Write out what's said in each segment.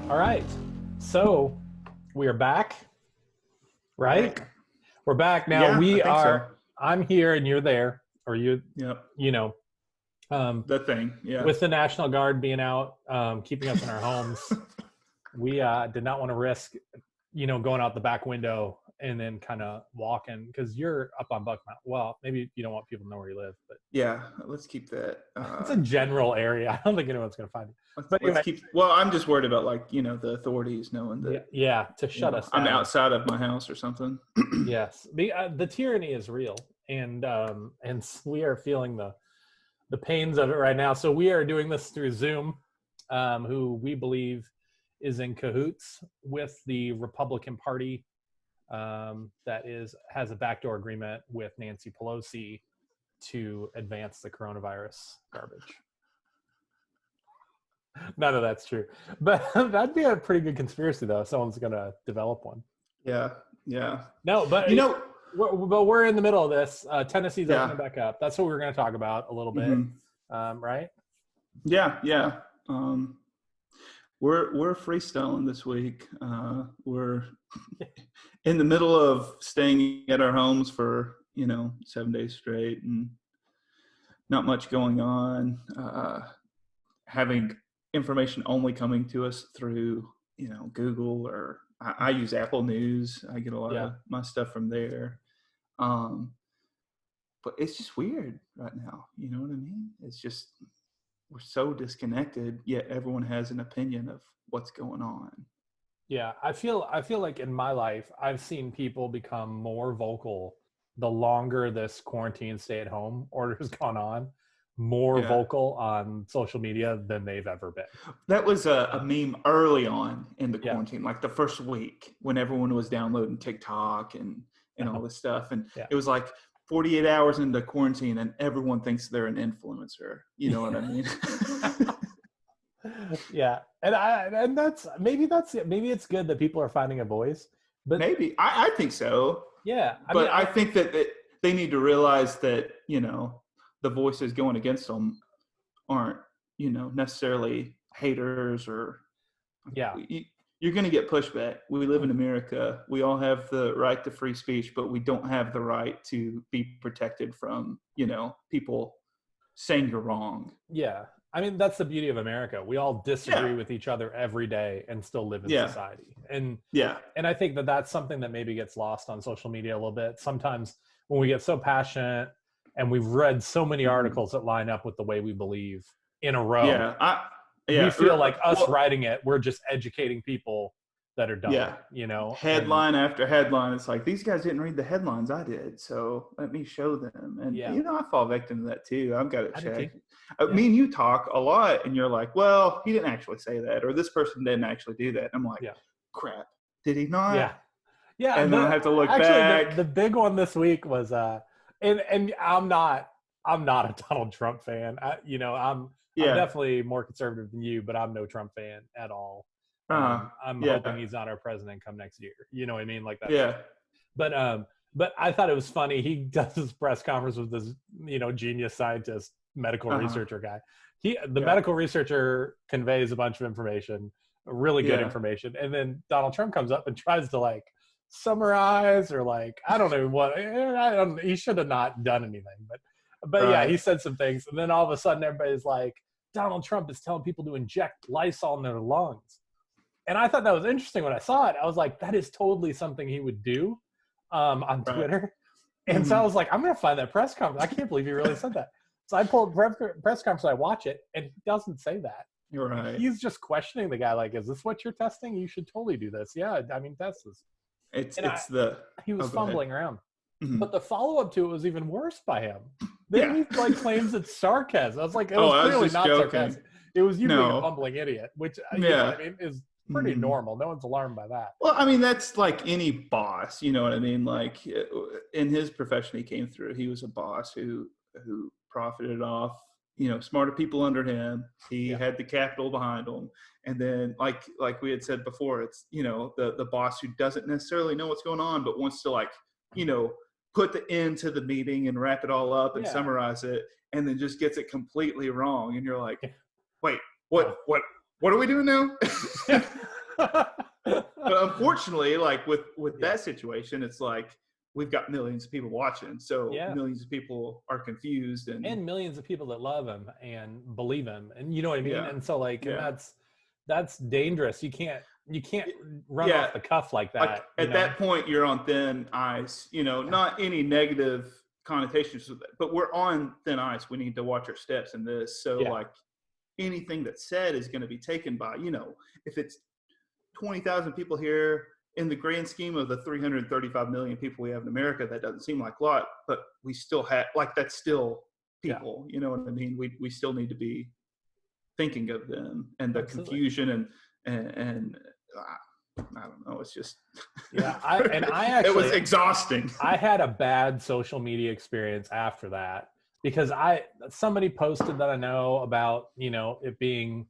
All right. So we are back, right? Back. We're back now. Yeah, I think so. I'm here and you're there, or Yep. you know, um, The thing. Yeah. with the National Guard being out, keeping us in our homes, we did not want to risk, going out the back window and then kind of walking because you're up on Buck Mountain. Well, maybe you don't want people to know where you live, but Yeah. Let's keep that. it's a general area. I don't think anyone's going to find you. But Let's anyway, keep. Well, I'm just worried about the authorities knowing that yeah, to shut us down. I'm outside of my house or something. Yes, the tyranny is real, and we are feeling the pains of it right now. So we are doing this through Zoom, who we believe is in cahoots with the Republican Party, has a backdoor agreement with Nancy Pelosi to advance the coronavirus garbage. None of that's true, but that'd be a pretty good conspiracy, though. If someone's gonna develop one. Yeah. Yeah. No, but we're in the middle of this. Tennessee's opening back up. That's what we're going to talk about a little bit, right? Yeah. Yeah. We're freestyling this week. We're in the middle of staying at our homes for 7 days straight, and not much going on. Having information only coming to us through Google, or I use Apple News. I get a lot of my stuff from there. But it's just weird right now. You know what I mean? It's just, we're so disconnected, yet everyone has an opinion of what's going on. Yeah, I feel like in my life, I've seen people become more vocal the longer this quarantine stay-at-home order has gone on, more vocal on social media than they've ever been. That was a meme early on in the quarantine, like the first week when everyone was downloading TikTok and all this stuff. And it was like 48 hours into quarantine and everyone thinks they're an influencer. You know what I mean? Yeah. And maybe it's good that people are finding a voice, but maybe I think so. Yeah. I think that they need to realize that, the voices going against them aren't, necessarily haters or you're going to get pushback. We live in America. We all have the right to free speech, but we don't have the right to be protected from, people saying you're wrong. Yeah. I mean, that's the beauty of America. We all disagree with each other every day and still live in society. And I think that that's something that maybe gets lost on social media a little bit. Sometimes when we get so passionate and we've read so many articles that line up with the way we believe in a row, we feel like writing it, we're just educating people that are dumb. Headline after headline, it's like, these guys didn't read the headlines I did, so let me show them. And I fall victim to that too. I've got it checked. Me and you talk a lot and you're like, well, he didn't actually say that, or this person didn't actually do that. I'm like, crap, did he not? And then I have to look back. The big one this week was and I'm not a Donald Trump fan. I'm definitely more conservative than you, but I'm no Trump fan at all. I'm hoping he's not our president come next year. You know what I mean? Like that. Yeah. But I thought it was funny. He does his press conference with this, genius scientist, medical researcher guy. The medical researcher conveys a bunch of information, really good information. And then Donald Trump comes up and tries to like summarize or like, I don't know what, he should have not done anything, but he said some things. And then all of a sudden everybody's like, Donald Trump is telling people to inject Lysol in their lungs. And I thought that was interesting when I saw it. I was like, that is totally something he would do on Twitter. And so I was like, I'm going to find that press conference. I can't believe he really said that. So I pulled press conference, I watch it, and he doesn't say that. You're right. He's just questioning the guy like, is this what you're testing? You should totally do this. Yeah, I mean, test this. He was fumbling around. Mm-hmm. But the follow-up to it was even worse by him. Then he like claims it's sarcasm. I was like, it was clearly not sarcasm. It was you being a fumbling idiot, which you know what I mean is pretty normal. No one's alarmed by that. Well, I mean, that's like any boss, you know what I mean? Like in his profession he came through, he was a boss who profited off, smarter people under him. He had the capital behind him. And then like we had said before, it's, the boss who doesn't necessarily know what's going on, but wants to like, put the end to the meeting and wrap it all up and summarize it, and then just gets it completely wrong. And you're like, wait, what are we doing now? But unfortunately, like with Yeah. that situation, it's like we've got millions of people watching, so Yeah. millions of people are confused, And millions of people that love him and believe him, and you know what I mean. Yeah. And so like, and Yeah. that's dangerous. You can't run Yeah. off the cuff like that. Like you at know? that point, you're on thin ice. You know, not any negative connotations, but we're on thin ice. We need to watch our steps in this. So Yeah. like anything that's said is going to be taken by, you know, if it's 20,000 people here in the grand scheme of the 335 million people we have in America, that doesn't seem like a lot, but we still have, like, that's still people. You know what I mean? We still need to be thinking of them and the Absolutely. confusion and I don't know. It's just, Yeah. I actually, it was exhausting. I had a bad social media experience after that because somebody posted that I know about, you know, it being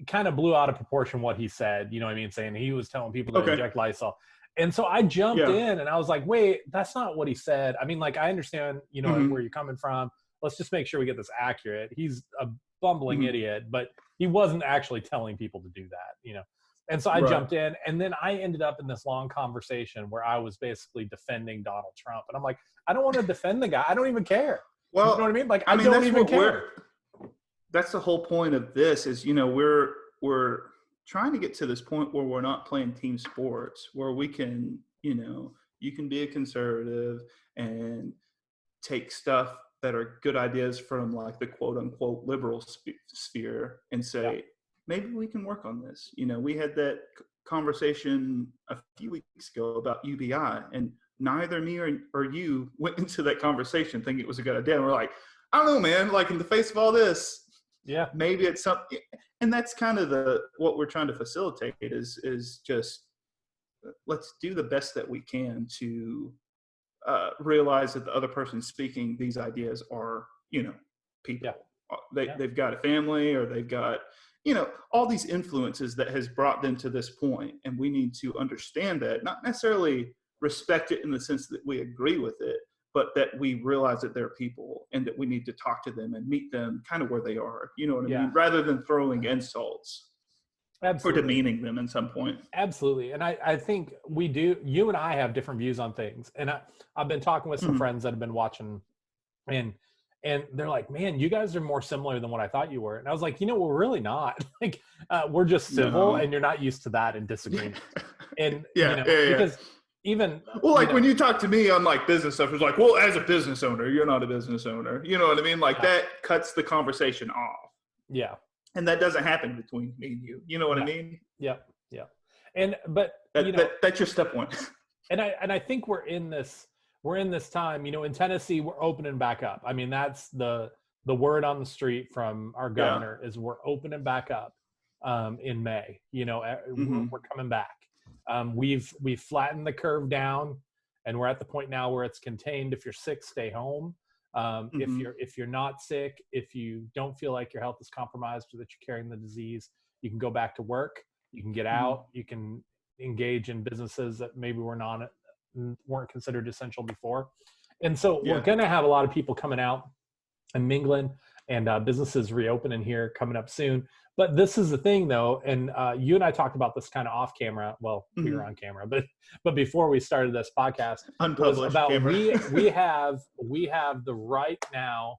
kind of blew out of proportion what he said, you know what I mean? Saying he was telling people to Okay. inject Lysol. And so I jumped Yeah. in and I was like, wait, that's not what he said. I mean, like, I understand, you know, Mhm. where you're coming from. Let's just make sure we get this accurate. He's a bumbling Mhm. idiot, but he wasn't actually telling people to do that, you know? And so I Right. jumped in, and then I ended up in this long conversation where I was basically defending Donald Trump. And I'm like, I don't want to defend the guy. I don't even care. Well, You know what I mean? Like, I I mean, don't that's even what care. that's the whole point of this is, you know, we're trying to get to this point where we're not playing team sports, where we can, you know, you can be a conservative and take stuff that are good ideas from like the quote unquote liberal sphere and say, Yeah. maybe we can work on this. You know, we had that conversation a few weeks ago about UBI, and neither me or you went into that conversation thinking it was a good idea. And we're like, I don't know, man, like in the face of all this, Yeah. maybe it's something. And that's kind of what we're trying to facilitate is just, let's do the best that we can to realize that the other person speaking these ideas are, you know, people. Yeah. They've got a family, or they've got, you know, all these influences that has brought them to this point. And we need to understand that, not necessarily respect it in the sense that we agree with it, but that we realize that they're people and that we need to talk to them and meet them kind of where they are. You know what I mean? Rather than throwing insults. Absolutely. Or demeaning them at some point. Absolutely. And I think you and I have different views on things. And I've been talking with some friends that have been watching, and they're like, man, you guys are more similar than what I thought you were. And I was like, you know, we're really not. Like, we're just civil, and you're not used to that in disagreement. And, because even, well, like when you talk to me on like business stuff, it's like, well, as a business owner, you're not a business owner. You know what I mean? Like that cuts the conversation off. Yeah. And that doesn't happen between me and you. You know what I mean? Yeah. Yeah. And, but that's your step one. And I think we're in this time, you know, in Tennessee, we're opening back up. I mean, that's the word on the street from our governor is we're opening back up in May. You know, we're coming back. We've flattened the curve down, and we're at the point now where it's contained. If you're sick, stay home. If you're not sick, if you don't feel like your health is compromised or that you're carrying the disease, you can go back to work. You can get out. You can engage in businesses that maybe weren't considered essential before. And so we're going to have a lot of people coming out and mingling, and businesses reopening here coming up soon. But this is the thing, though, and you and I talked about this kind of off camera. Well, we were on camera, but before we started this podcast, unpublished was about camera. we have the right now.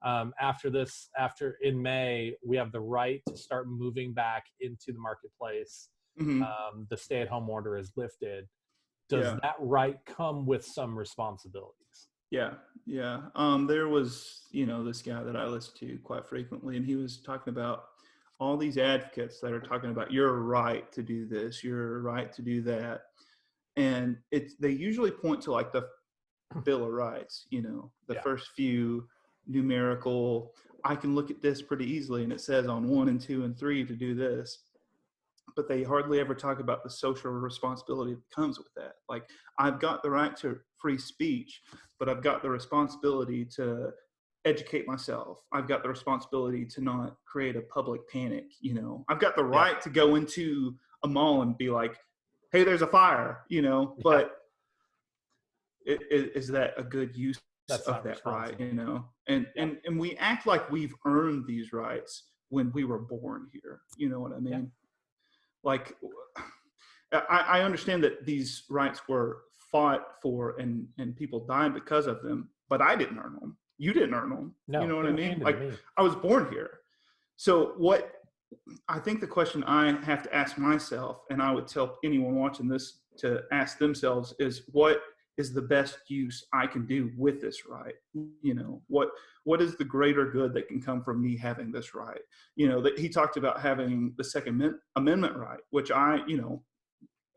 After in May, we have the right to start moving back into the marketplace. The stay-at-home order is lifted. Does that right come with some responsibilities? Yeah. There was, you know, this guy that I listen to quite frequently, and he was talking about all these advocates that are talking about your right to do this, your right to do that. And they usually point to like the Bill of Rights, you know, the first few numerical, I can look at this pretty easily and it says on 1 and 2 and 3 to do this. But they hardly ever talk about the social responsibility that comes with that. Like, I've got the right to free speech, but I've got the responsibility to educate myself. I've got the responsibility to not create a public panic. You know, I've got the right to go into a mall and be like, hey, there's a fire, you know, but is that a good use of that right? You know, and we act like we've earned these rights when we were born here. You know what I mean? like, I understand that these rights were fought for and people died because of them, but I didn't earn them. You didn't earn them. You No, know what they I were mean? handed to Like, me. I was born here. So what I think the question I have to ask myself, and I would tell anyone watching this to ask themselves, is what is the best use I can do with this right? You know, what is the greater good that can come from me having this right? You know, that he talked about having the Second Amendment right, which I, you know,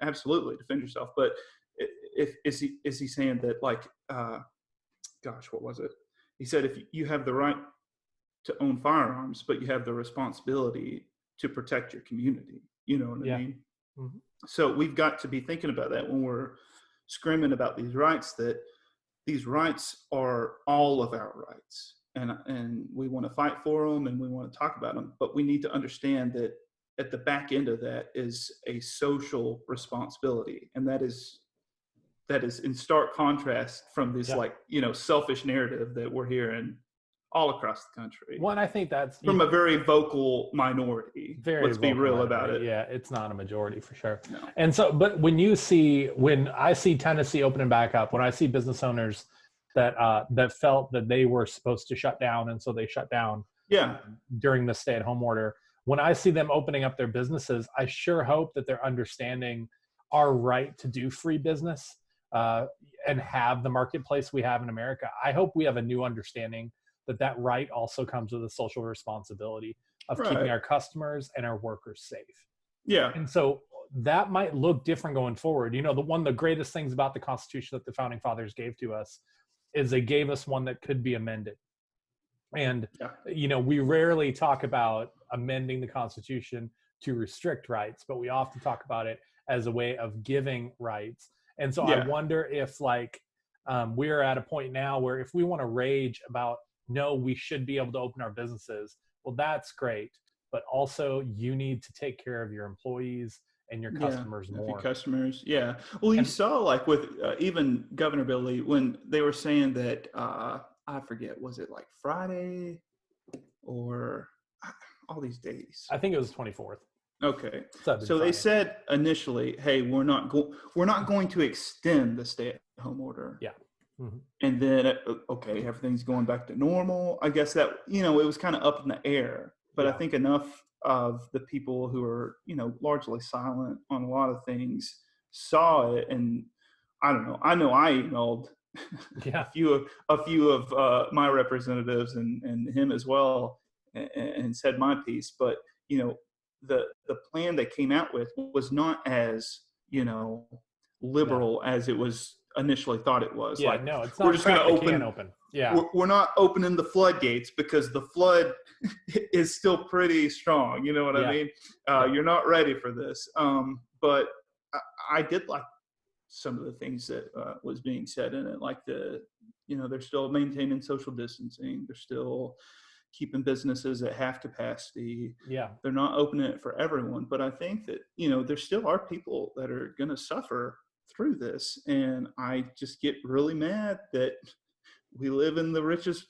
absolutely defend yourself. But if is he saying that, like, gosh, what was it? He said if you have the right to own firearms, but you have the responsibility to protect your community. You know what I Yeah. mean? Mm-hmm. So we've got to be thinking about that when we're screaming about these rights, that these rights are all of our rights. And we want to fight for them and we want to talk about them, but we need to understand that at the back end of that is a social responsibility. And that is in stark contrast from this, Yeah. like, you know, selfish narrative that we're hearing all across the country One, I think that's from a very vocal minority. very Let's be vocal real minority. about it. Yeah, it's not a majority for sure. No. And so, but when I see Tennessee opening back up, when I see business owners that felt that they were supposed to shut down, and so they shut down Yeah. during the stay-at-home order, when I see them opening up their businesses, I sure hope that they're understanding our right to do free business and have the marketplace we have in America. I hope we have a new understanding that right also comes with a social responsibility of keeping our customers and our workers safe. Yeah. And so that might look different going forward. You know, one of the greatest things about the Constitution that the Founding Fathers gave to us is they gave us one that could be amended. And, you know, we rarely talk about amending the Constitution to restrict rights, but we often talk about it as a way of giving rights. And so I wonder if, like, we're at a point now where if we want to rage about, no, we should be able to open our businesses, well, that's great. But also you need to take care of your employees and your customers more. Your customers. Yeah. Well, you saw, like, with even Governor Billy, when they were saying that, I forget, was it like Friday or all these days? I think it was 24th. Okay. So Friday. They said initially, hey, we're not going to extend the stay-at-home order. Yeah. Mm-hmm. And then, okay, everything's going back to normal. I guess that, you know, it was kind of up in the air. But I think enough of the people who are, you know, largely silent on a lot of things saw it. And I don't know. I know I emailed a few of my representatives and him as well, and said my piece. But, you know, the plan they came out with was not as, you know, liberal as it was initially thought it was. Yeah, like, no, it's not. We're just going to open. Yeah, we're not opening the floodgates because the flood is still pretty strong. You know what I mean? You're not ready for this. But I did like some of the things that was being said in it, like you know, they're still maintaining social distancing. They're still keeping businesses at half capacity. Yeah. They're not opening it for everyone. But I think that, you know, there still are people that are going to suffer through this. And I just get really mad that we live in the richest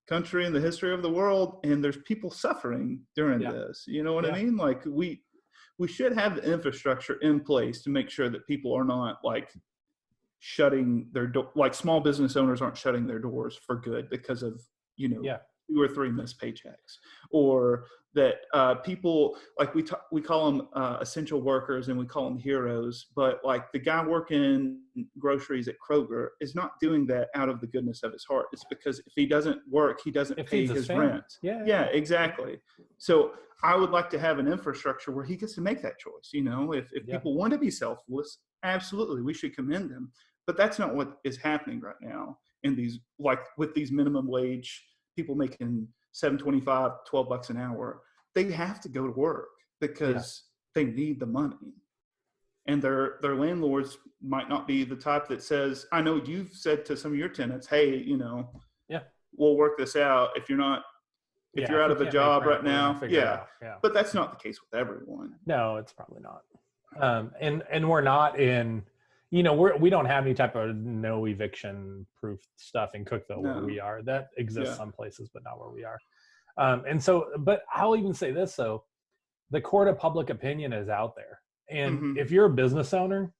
country in the history of the world, and there's people suffering during this. You know what I mean? Like, we should have the infrastructure in place to make sure that people are not, like, shutting their door, like small business owners aren't shutting their doors for good because of, you know, 2 or 3 missed paychecks, or that people, like, we call them essential workers and we call them heroes, but, like, the guy working groceries at Kroger is not doing that out of the goodness of his heart. It's because if he doesn't work, he doesn't pay his rent. Yeah, exactly. So I would like to have an infrastructure where he gets to make that choice. You know, if people want to be selfless, absolutely, we should commend them. But that's not what is happening right now in these, like, with these minimum wage people making $7.25, $12 an hour. They have to go to work because they need the money. And their landlords might not be the type that says, I know you've said to some of your tenants, hey, you know, we'll work this out if you're not, if you're out of a job right now. But that's not the case with everyone. No, it's probably not. And we're not in, you know, we don't have any type of no eviction proof stuff in Cookville where we are. That exists some places, but not where we are. And so, but I'll even say this, though, the court of public opinion is out there. And Mm-hmm. if you're a business owner,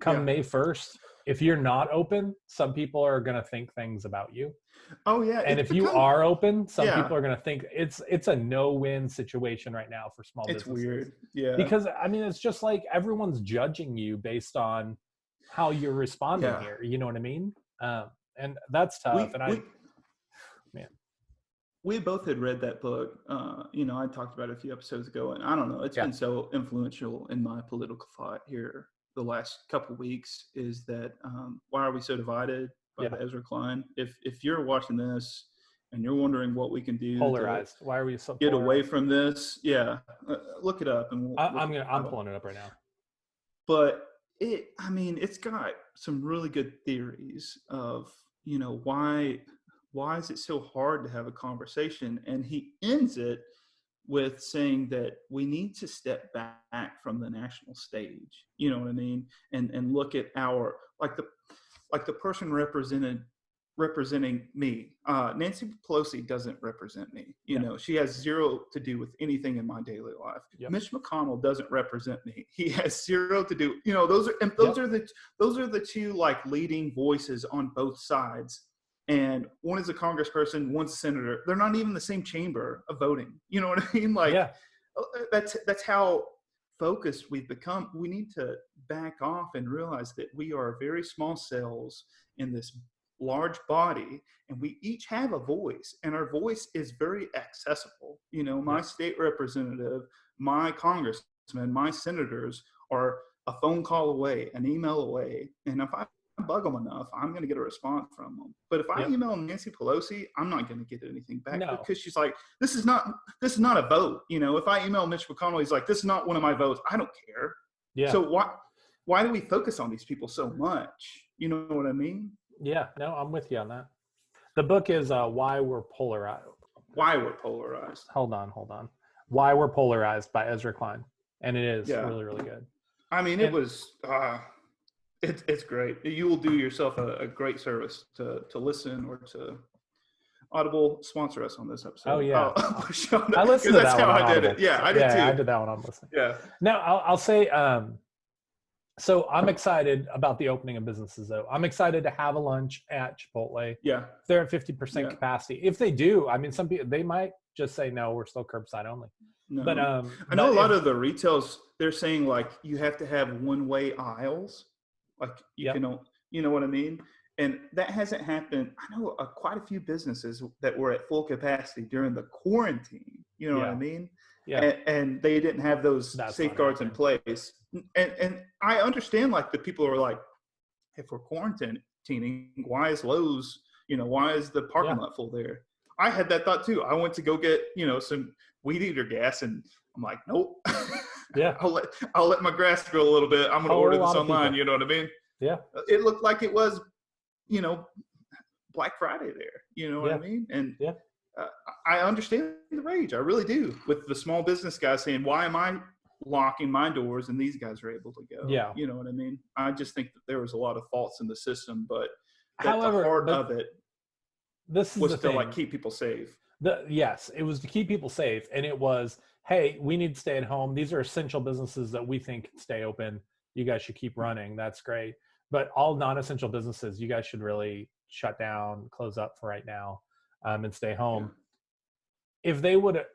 come Yeah. May 1st, if you're not open, some people are going to think things about you. Oh yeah. And It's if you become, are open, some yeah, people are going to think it's a no-win situation right now for small it's businesses. weird. Yeah. Because I mean, it's just like everyone's judging you based on how you're responding Yeah. here. You know what I mean? And that's tough. We, And we, man, we both had read that book. You know, I talked about it a few episodes ago, and I don't know, it's yeah, been so influential in my political thought here the last couple of weeks. Is that Why Are We So Divided by yeah, the Ezra Klein. If you're watching this and you're wondering what we can do to polarized. Why are we so get away polarized? from this, yeah, look it up and we'll look at the I'm title. pulling it up right now. But I mean, it's got some really good theories of, you know, why is it so hard to have a conversation? And he ends it with saying that we need to step back from the national stage. You know what I mean? And look at our, like the person representing me. Nancy Pelosi doesn't represent me. You know, she has zero to do with anything in my daily life. Yep. Mitch McConnell doesn't represent me. He has zero to do. You know, those are the two like leading voices on both sides. And one is a congressperson, one's a senator. They're not even the same chamber of voting. You know what I mean? Like, that's how focused we've become. We need to back off and realize that we are very small cells in this large body, and we each have a voice, and our voice is very accessible. You know, my state representative, my congressman, my senators are a phone call away, an email away, and if I bug them enough, I'm going to get a response from them. But if I email Nancy Pelosi, I'm not going to get anything back because she's like, this is not a vote. You know, if I email Mitch McConnell, he's like, this is not one of my votes. I don't care. Yeah. So why do we focus on these people so much? You know what I mean? Yeah, no, I'm with you on that. The book is Why We're Polarized. Why We're Polarized. Hold on. Why We're Polarized by Ezra Klein. And it is really, really good. I mean, it's great. You will do yourself a great service to listen or to Audible sponsor us on this episode. Oh yeah, I listened to that. That's how I did Audible. it. Yeah, I did too. I did that one on listening. Yeah. Now I'll say, so I'm excited about the opening of businesses though. I'm excited to have a lunch at Chipotle. Yeah. If they're at 50% capacity. If they do, I mean, some people, they might just say, no, we're still curbside only. No. But I know a lot of the retails, they're saying like you have to have one-way aisles. Like you know what I mean? And that hasn't happened. I know quite a few businesses that were at full capacity during the quarantine. You know what I mean? Yeah. And they didn't have those safeguards in place. And I understand like the people are like, if we're quarantining, why is Lowe's, why is the parking lot full there? I had that thought too. I went to go get, some weed eater gas and I'm like, nope. Yeah. I'll let my grass grow a little bit. I'm going to order this online. You know what I mean? Yeah. It looked like it was, Black Friday there. You know what I mean? And I understand the rage. I really do. With the small business guys saying, why am I locking my doors and these guys are able to go? Yeah. You know what I mean? I just think that there was a lot of faults in the system, but however, the heart of it was to like keep people safe. Yes, it was to keep people safe. And it was, hey, we need to stay at home. These are essential businesses that we think can stay open. You guys should keep running. That's great. But all non-essential businesses, you guys should really shut down, close up for right now, and stay home. Yeah.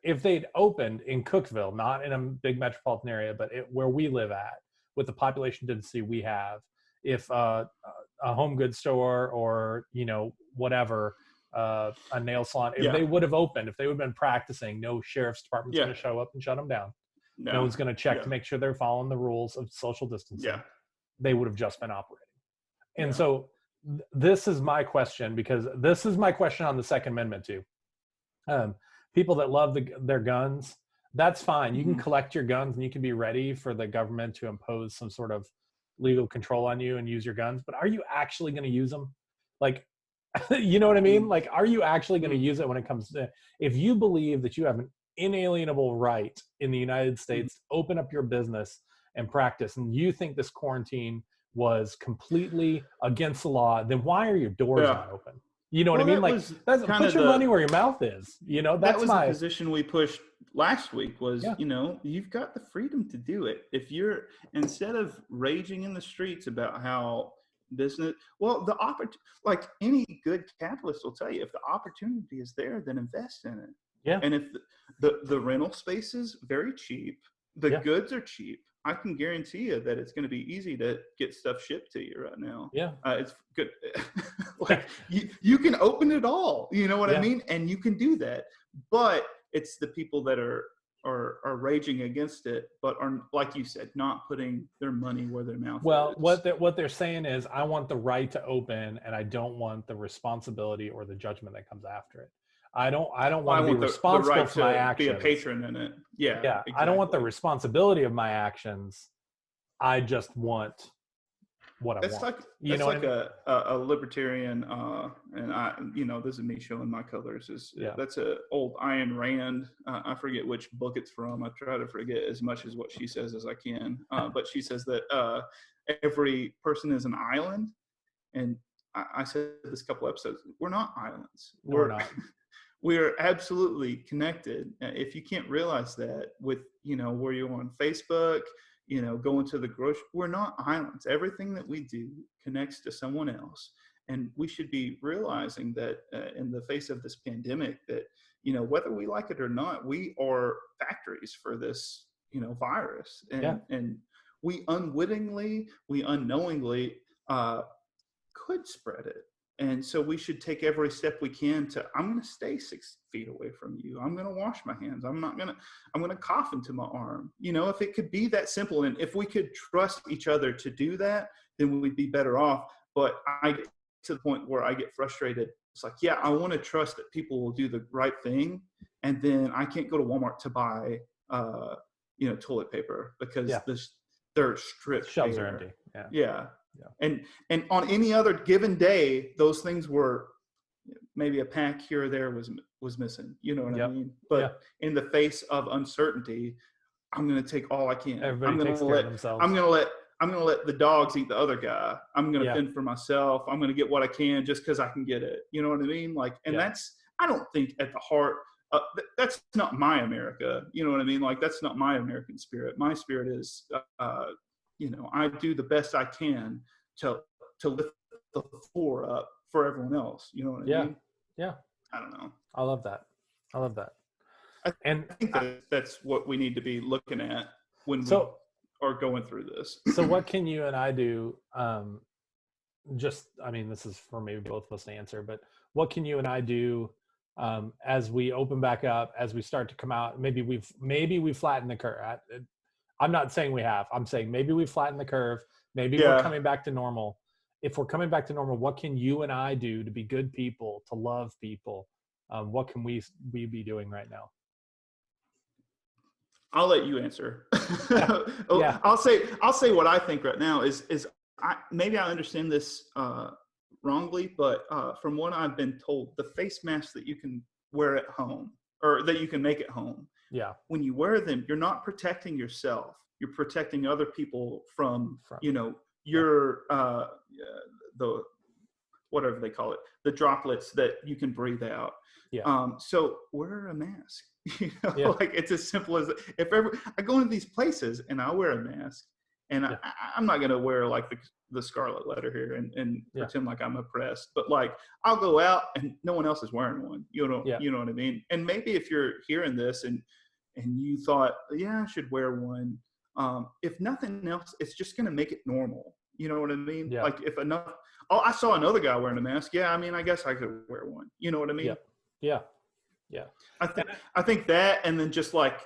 If they'd opened in Cookeville, not in a big metropolitan area, but where we live at, with the population density we have, if a home goods store or, whatever, a nail salon, if they would have opened, if they would have been practicing, no sheriff's department's going to show up and shut them down. No one's going to check to make sure they're following the rules of social distancing. Yeah. They would have just been operating. And so this is my question, because this is my question on the Second Amendment too. People that love their guns, that's fine. You can collect your guns and you can be ready for the government to impose some sort of legal control on you and use your guns. But are you actually going to use them? Like, you know what I mean? Like, are you actually going to use it when it comes to, if you believe that you have an inalienable right in the United States to open up your business and practice, and you think this quarantine was completely against the law, then why are your doors not open? You know what I Well, mean? that Like, was that's kind put of your money where your mouth is. You know, that that's was the my position we pushed last week was, yeah. you've got the freedom to do it. If you're, instead of raging in the streets about how business, well, like any good capitalist will tell you, if the opportunity is there, then invest in it. Yeah. And if the rental space is very cheap, the Yeah. goods are cheap, I can guarantee you that it's going to be easy to get stuff shipped to you right now. Yeah. It's good. Like you can open it all, you know what I mean? And you can do that. But it's the people that are raging against it, but are, like you said, not putting their money where their mouth Well, is. what they're saying is, I want the right to open, and I don't want the responsibility or the judgment that comes after it. I don't want to be responsible the right for my to actions. be a patron in it. Yeah, exactly. I don't want the responsibility of my actions. I just want what I want. That's like a libertarian, and I, this is me showing my colors. That's a old Ayn Rand. I forget which book it's from. I try to forget as much as what she says as I can. But she says that every person is an island, and I said this a couple episodes. We're not islands. We're not. We're absolutely connected. If you can't realize that with, where you're on Facebook, going to the grocery, we're not islands. Everything that we do connects to someone else. And we should be realizing that in the face of this pandemic, that, whether we like it or not, we are factories for this, virus. And we unknowingly could spread it. And so we should take every step we can I'm going to stay 6 feet away from you. I'm going to wash my hands. I'm going to cough into my arm. If it could be that simple, and if we could trust each other to do that, then we'd be better off. But I get to the point where I get frustrated. It's like, yeah, I want to trust that people will do the right thing. And then I can't go to Walmart to buy, toilet paper because they're stripped. Shelves are empty. Yeah. And on any other given day, those things were, maybe a pack here or there was missing. You know what I mean? But in the face of uncertainty, I'm going to take all I can. Everybody takes care of themselves. I'm going to let the dogs eat the other guy. I'm going to fend for myself. I'm going to get what I can just because I can get it. You know what I mean? Like, and that's, I don't think at the heart, that's not my America. You know what I mean? Like, that's not my American spirit. My spirit is, I do the best I can to lift the floor up for everyone else. You know what I mean? Yeah. I don't know. I love that. I think that's what we need to be looking at when we are going through this. So what can you and I do? This is for maybe both of us to answer, but what can you and I do as we open back up, as we start to come out? Maybe we've flattened the curve. I'm not saying we have. I'm saying maybe we flattened the curve. Maybe we're coming back to normal. If we're coming back to normal, what can you and I do to be good people, to love people? What can we be doing right now? I'll let you answer. I'll say what I think right now is maybe I understand this wrongly, but from what I've been told, the face masks that you can wear at home or that you can make at home. Yeah. When you wear them, you're not protecting yourself. You're protecting other people from your the whatever they call it, the droplets that you can breathe out. Yeah. So wear a mask. Like it's as simple as I go into these places and I wear a mask, and I'm not gonna wear like the scarlet letter here and pretend like I'm oppressed, but like I'll go out and no one else is wearing one. You know what I mean? And maybe if you're hearing this and you thought, I should wear one. If nothing else, it's just gonna make it normal. You know what I mean? Yeah. Like if enough. Oh, I saw another guy wearing a mask. Yeah, I mean, I guess I could wear one. You know what I mean? Yeah. I think that, and then just like,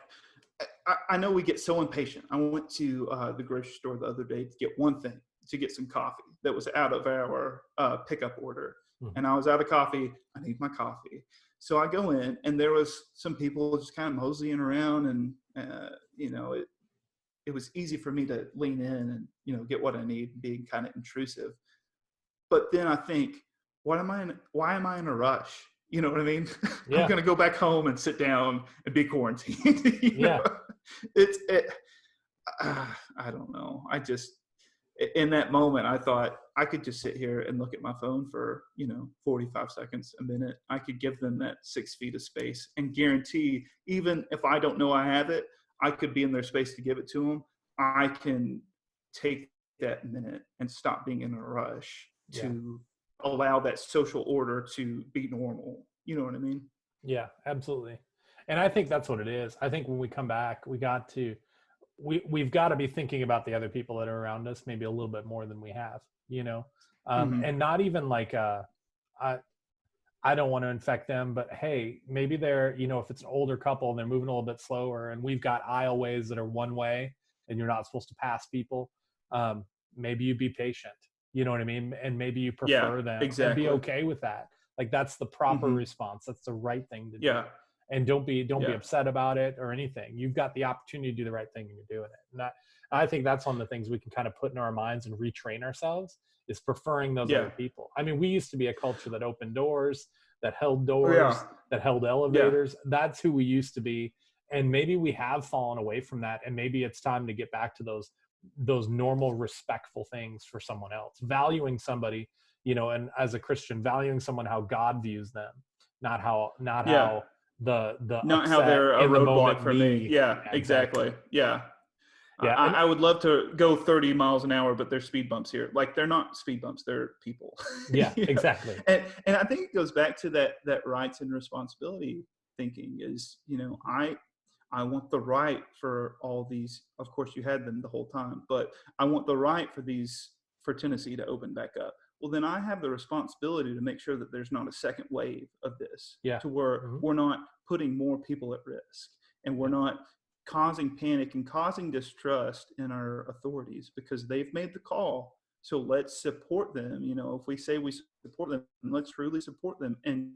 I know we get so impatient. I went to the grocery store the other day to get one thing, to get some coffee that was out of our pickup order. Mm-hmm. And I was out of coffee. I need my coffee. So I go in, and there was some people just kind of moseying around, and it was easy for me to lean in and get what I need, being kind of intrusive. But then I think, why am I in a rush? You know what I mean? Yeah. I'm going to go back home and sit down and be quarantined. I don't know. in that moment, I thought I could just sit here and look at my phone for, 45 seconds, a minute. I could give them that 6 feet of space and guarantee, even if I don't know I have it, I could be in their space to give it to them. I can take that minute and stop being in a rush to allow that social order to be normal. You know what I mean? Yeah, absolutely. And I think that's what it is. I think when we come back, we've got to be thinking about the other people that are around us, maybe a little bit more than we have, and not even like, I don't want to infect them, but hey, maybe they're, if it's an older couple and they're moving a little bit slower and we've got aisleways that are one way and you're not supposed to pass people. Maybe you be patient, you know what I mean? And maybe you prefer them and be okay with that. Like that's the proper response. That's the right thing to do. And don't be upset about it or anything. You've got the opportunity to do the right thing and you're doing it. And I think that's one of the things we can kind of put in our minds and retrain ourselves is preferring those other people. I mean, we used to be a culture that opened doors, that held doors, that held elevators. That's who we used to be. And maybe we have fallen away from that. And maybe it's time to get back to those normal, respectful things for someone else, valuing somebody, and as a Christian, valuing someone how God views them, not how not how they're a roadblock for me. Yeah, exactly. Yeah. Yeah, I would love to go 30 miles an hour, but there's speed bumps here. Like they're not speed bumps, they're people. Yeah, exactly. And I think it goes back to that rights and responsibility thinking is, I want the right for all these. Of course, you had them the whole time, but I want the right for Tennessee to open back up. Well, then I have the responsibility to make sure that there's not a second wave of this, to where we're not putting more people at risk and we're not causing panic and causing distrust in our authorities because they've made the call. So let's support them. If we say we support them, let's truly support them and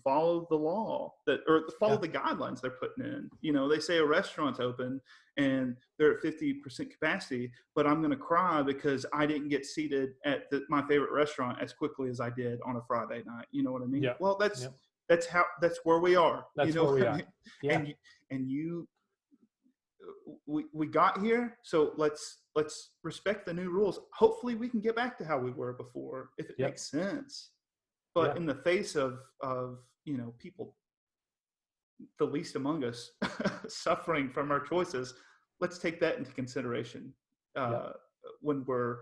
follow the law or follow the guidelines they're putting in. They say a restaurant's open and they're at 50% capacity, but I'm going to cry because I didn't get seated at my favorite restaurant as quickly as I did on a Friday night. You know what I mean? Yeah. Well, that's where we are. That's where we are. Yeah. And we got here, so let's respect the new rules. Hopefully we can get back to how we were before if it makes sense. But in the face of people, the least among us, suffering from our choices, let's take that into consideration when we're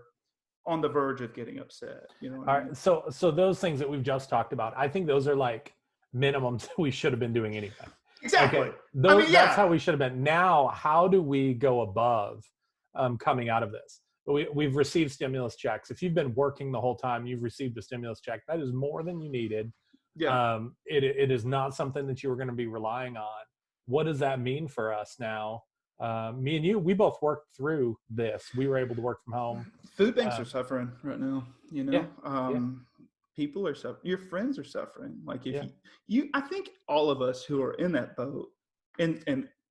on the verge of getting upset. All right. So those things that we've just talked about, I think those are like minimums we should have been doing anyway. Exactly. Okay. That's how we should have been. Now, how do we go above coming out of this? We've received stimulus checks. If you've been working the whole time, you've received a stimulus check. That is more than you needed. Yeah. It is not something that you were going to be relying on. What does that mean for us now? Me and you, we both worked through this. We were able to work from home. Food banks are suffering right now. People are suffering. Your friends are suffering. Like if I think all of us who are in that boat, and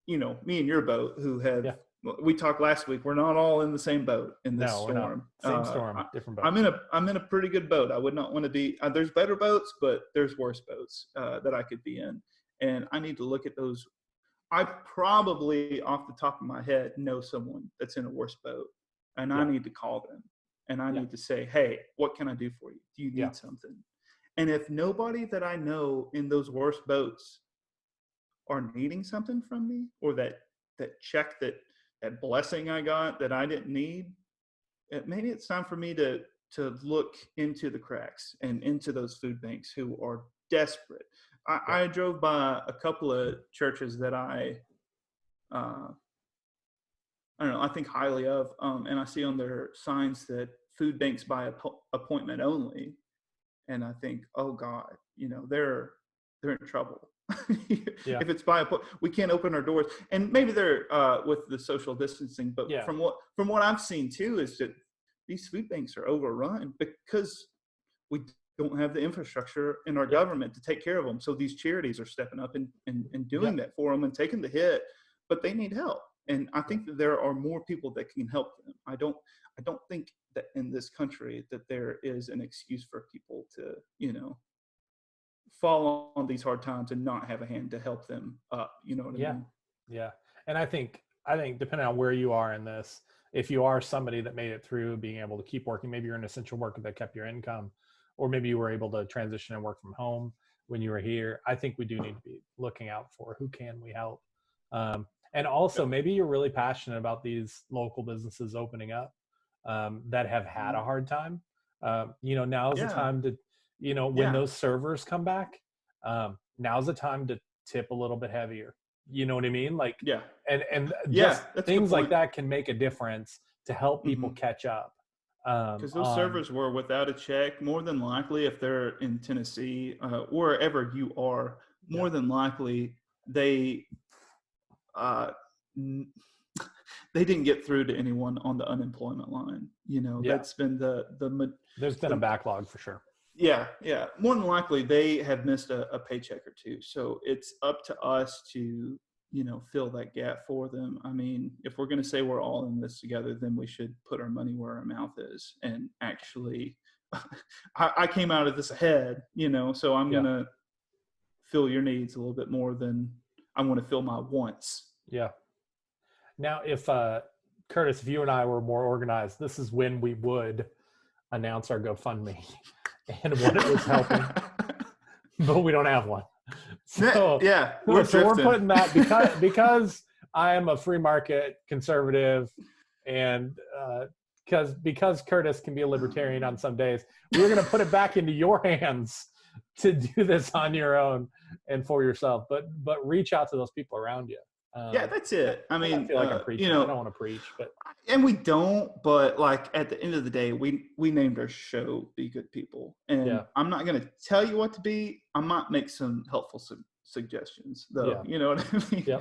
me and your boat who have. We talked last week. We're not all in the same boat in this storm. Same storm, different boat. I'm in a pretty good boat. I would not want to be. There's better boats, but there's worse boats that I could be in, and I need to look at those. I probably, off the top of my head, know someone that's in a worse boat, and I need to call them, and I need to say, "Hey, what can I do for you? Do you need something?" And if nobody that I know in those worse boats are needing something from me, or that check that blessing I got that I didn't need, maybe it's time for me to look into the cracks and into those food banks who are desperate. I drove by a couple of churches that I don't know, I think highly of, and I see on their signs that food banks by appointment only, and I think, oh God, they're in trouble. If it's by we can't open our doors, and maybe they're with the social distancing, but from what I've seen too is that these food banks are overrun because we don't have the infrastructure in our government to take care of them. So these charities are stepping up and doing that for them and taking the hit, but they need help. And I think that there are more people that can help them. I don't think that in this country that there is an excuse for people to fall on these hard times and not have a hand to help them up. You know what I mean? Yeah. And I think depending on where you are in this, if you are somebody that made it through being able to keep working, maybe you're an essential worker that kept your income, or maybe you were able to transition and work from home when you were here. I think we do need to be looking out for who can we help. And also maybe you're really passionate about these local businesses opening up that have had a hard time. Now's the time to, when those servers come back, now's the time to tip a little bit heavier. You know what I mean? Like, and just things like that can make a difference to help people catch up. Because those servers were without a check. More than likely, if they're in Tennessee, wherever you are, more than likely they didn't get through to anyone on the unemployment line. That's been there's been a backlog for sure. Yeah. More than likely, they have missed a paycheck or two. So it's up to us to, fill that gap for them. I mean, if we're going to say we're all in this together, then we should put our money where our mouth is. And actually, I came out of this ahead, so I'm going to fill your needs a little bit more than I want to fill my wants. Yeah. Now, if Curtis, if you and I were more organized, this is when we would announce our GoFundMe and what it was helping, but we don't have one. So we're putting that because I am a free market conservative, and because Curtis can be a libertarian on some days, we're going to put it back into your hands to do this on your own and for yourself. But reach out to those people around you. That's it. I mean, I feel like I'm preaching. I don't want to preach, and we don't. But like at the end of the day, we named our show "Be Good People," and I'm not going to tell you what to be. I might make some helpful suggestions, though. You know what I mean? Yeah.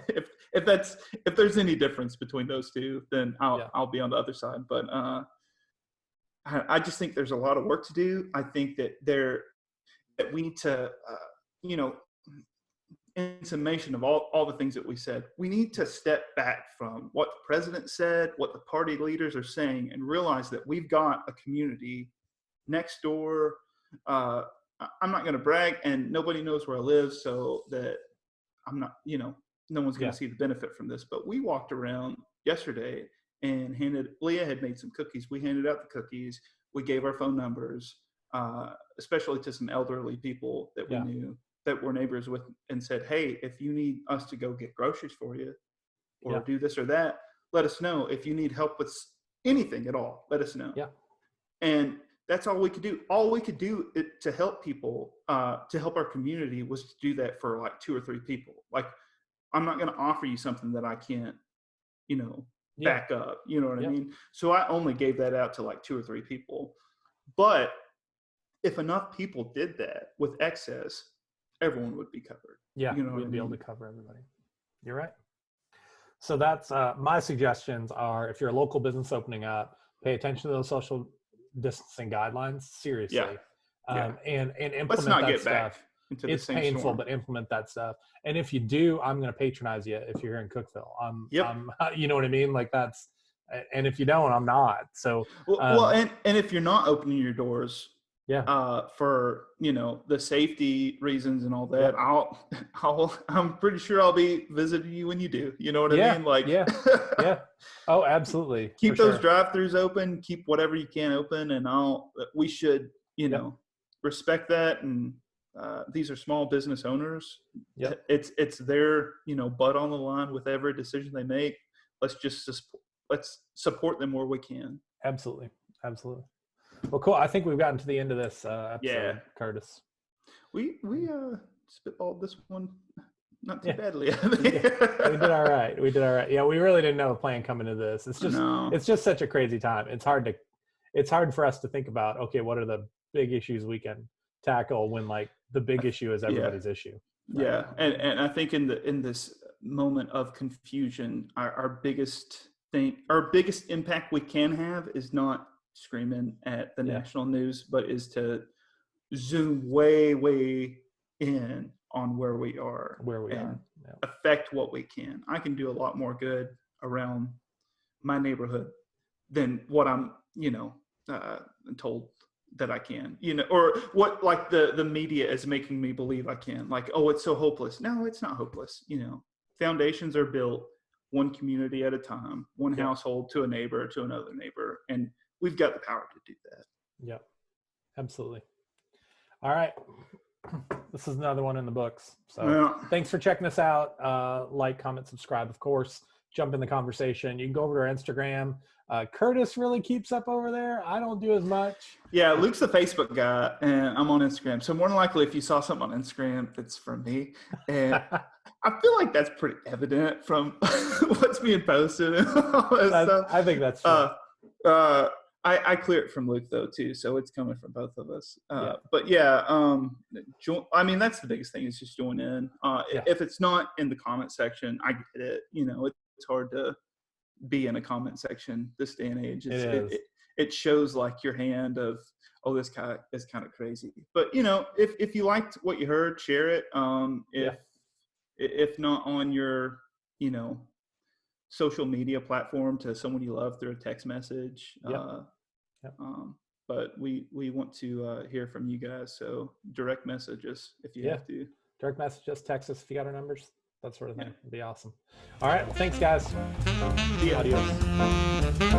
If there's any difference between those two, then I'll be on the other side. But I just think there's a lot of work to do. I think that we need to, in summation of all the things that we said, we need to step back from what the president said, what the party leaders are saying, and realize that we've got a community next door. I'm not going to brag, and nobody knows where I live, so that I'm not, no one's going to see the benefit from this. But we walked around yesterday and Leah had made some cookies. We handed out the cookies. We gave our phone numbers, especially to some elderly people that we knew, that we're neighbors with, and said, hey, if you need us to go get groceries for you or do this or that, let us know. If you need help with anything at all, let us know. Yeah. And that's all we could do. All we could do to help people, to help our community, was to do that for like 2 or 3 people. Like, I'm not going to offer you something that I can't, back up. You know what I mean? So I only gave that out to like 2 or 3 people. But if enough people did that with excess, everyone would be covered. Yeah, we'd be able to cover everybody. You're right. So that's my suggestions are, if you're a local business opening up, pay attention to those social distancing guidelines seriously. And implement Let's not that get stuff. Back into it's the same painful, storm. but implement that stuff. And if you do, I'm going to patronize you if you're here in Cookeville. You know what I mean? Like that's, and if you don't, I'm not. So, and if you're not opening your doors, for the safety reasons and all that, I'm pretty sure I'll be visiting you when you do. You know what I mean? Like, Oh, absolutely. Keep those drive-throughs open. Keep whatever you can open, and we should, respect that. And these are small business owners. It's their butt on the line with every decision they make. Let's support them where we can. Absolutely. Well, cool. I think we've gotten to the end of this episode, Curtis. We spitballed this one not too badly. We did all right. Yeah, we really didn't know a plan coming to this. It's just such a crazy time. It's hard for us to think about, okay, what are the big issues we can tackle when like the big issue is everybody's issue. Right? Yeah. And I think in this moment of confusion, our biggest impact we can have is not screaming at the national news, but is to zoom way, way in on where we are, affect what we can. I can do a lot more good around my neighborhood than what I'm, told that I can, or what like the media is making me believe I can. Like, oh, it's so hopeless. No, it's not hopeless. Foundations are built one community at a time, one household to a neighbor, to another neighbor. And we've got the power to do that. Yep, absolutely. All right. This is another one in the books. So thanks for checking us out. Like, comment, subscribe, of course. Jump in the conversation. You can go over to our Instagram. Curtis really keeps up over there. I don't do as much. Yeah, Luke's the Facebook guy, and I'm on Instagram. So more than likely, if you saw something on Instagram, it's from me. And I feel like that's pretty evident from what's being posted and all that stuff. I think that's true. I clear it from Luke though too, so it's coming from both of us. But yeah, I mean that's the biggest thing is just join in. If it's not in the comment section, I get it. You know, it's hard to be in a comment section this day and age. It shows like your hand of, oh, this guy is kind of crazy. But you know, if you liked what you heard, share it. If not on your, you know, social media platform, to someone you love through a text message. But we want to hear from you guys. So direct message us if you have to. Direct message us, text us if you got our numbers, that sort of thing. It'd be awesome. All right. Well, thanks, guys. See ya. Adios.